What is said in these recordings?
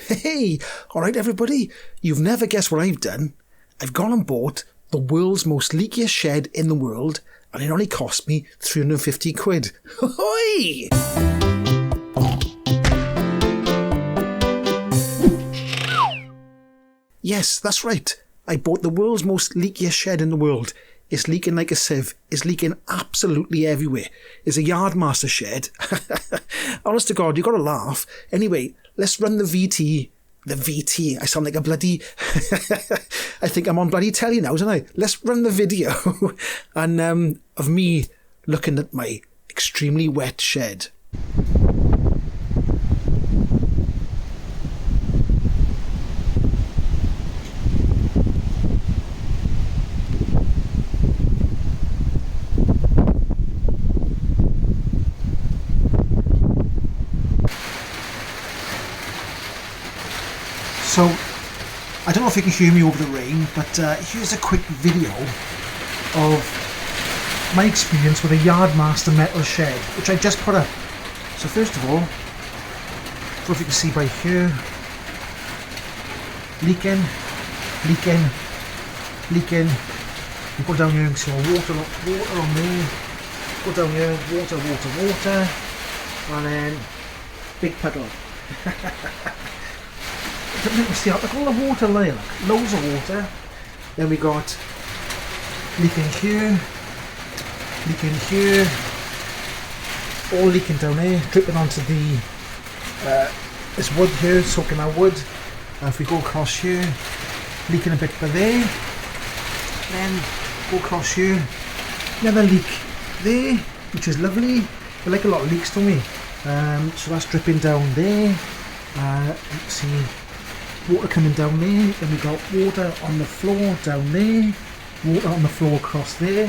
Hey, alright everybody, you've never guessed what I've done. I've gone and bought the world's most leakiest shed in the world, and it only cost me 350 quid. Hoi! Yes, that's right. I bought the world's most leakiest shed in the world. It's leaking like a sieve. It's leaking absolutely everywhere. It's a Yardmaster shed. Honest to God, you've got to laugh. Anyway, let's run the VT. The VT. I sound like a bloody... I think I'm on bloody telly now, don't I? Let's run the video and of me looking at my extremely wet shed. So, I don't know if you can hear me over the rain, but here's a quick video of my experience with a Yardmaster metal shed, which I just put up. So first of all, I don't know if you can see by here, leaking. You go down here and see water on there, go down here, water, and then big puddle. See, look at all the water there, look, loads of water. Then we got leaking here, all leaking down there, dripping onto the this wood here, soaking our wood. And if we go across here, leaking a bit by there, then go across here, another leak there, which is lovely. I like a lot of leaks to me. So that's dripping down there. You can see water coming down there, then we got water on the floor down there, water on the floor across there,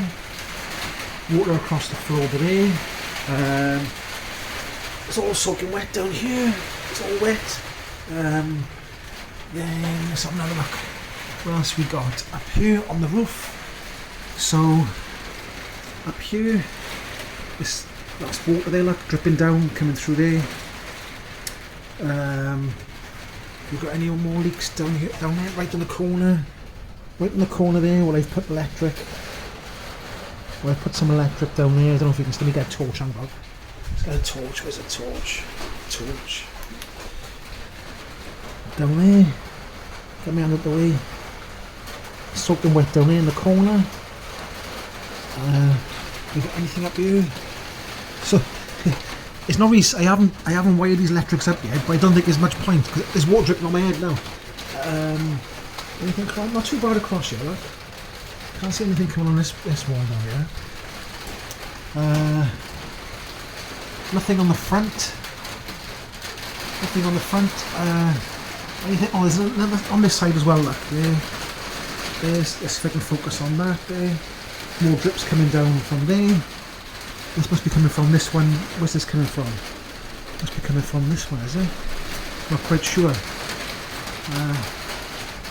water across the floor there. It's all soaking wet down here, it's all wet. Then let's have another look. What else we got? Up here on the roof. So up here, that's water there, look, dripping down, coming through there. We've got any more leaks down here, down there, right in the corner there. Well, I've put electric. Well, I've put some electric down there. I don't know if you can still get a torch on about. Let's get a torch. Where's a torch? Torch. Down there. Get my hand out the way. Soaking wet down there in the corner. You got anything up here? So. It's not really, I haven't wired these electrics up yet, but I don't think there's much point because there's water dripping on my head now. Anything coming? Not too bad across here, look. Can't see anything coming on this wall down here. Nothing on the front. Nothing on the front. Anything? Oh, there's another on this side as well. Look, there's. Let's see if I can focus on that. There. More drips coming down from there. This must be coming from this one. Where's this coming from? Must be coming from this one, is it? Not quite sure.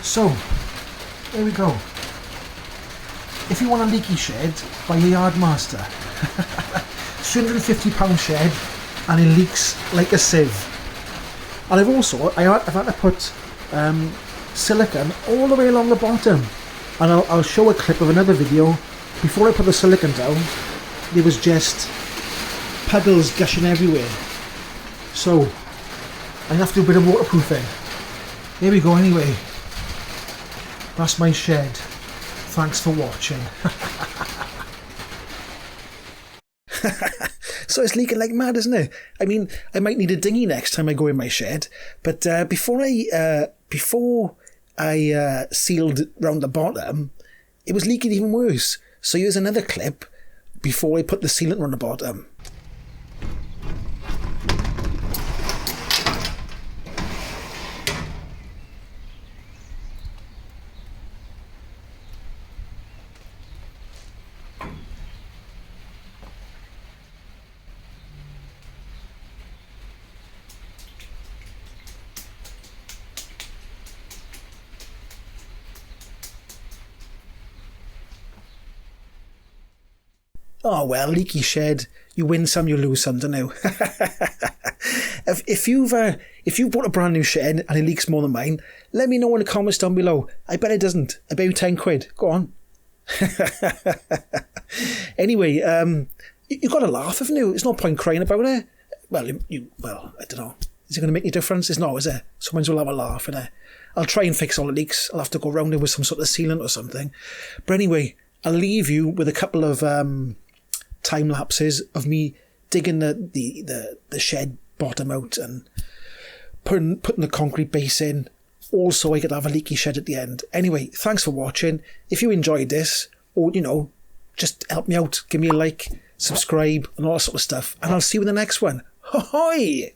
So, there we go. If you want a leaky shed, buy a Yardmaster. £350 shed, and it leaks like a sieve. And I've had to put silicone all the way along the bottom. And I'll show a clip of another video. Before I put the silicone down, there was just puddles gushing everywhere. So I have to do a bit of waterproofing. There we go anyway. That's my shed. Thanks for watching. So it's leaking like mad, isn't it? I mean, I might need a dinghy next time I go in my shed. But before I sealed round the bottom, it was leaking even worse. So here's another clip before I put the sealant on the bottom. Oh well, leaky shed. You win some, you lose some, don't you? If you've bought a brand new shed and it leaks more than mine, let me know in the comments down below. I bet it doesn't. I bet you 10 quid. Go on. Anyway, you got to laugh, haven't you? It's no point crying about it. Well, I don't know. Is it going to make any difference? It's not, is it? Someone's will have a laugh at it. I'll try and fix all the leaks. I'll have to go around it with some sort of sealant or something. But anyway, I'll leave you with a couple of time lapses of me digging the shed bottom out and putting the concrete base in. Also, I could have a leaky shed at the end. Anyway, thanks for watching. If you enjoyed this, or, just help me out. Give me a like, subscribe, and all that sort of stuff. And I'll see you in the next one. Ho-hoi!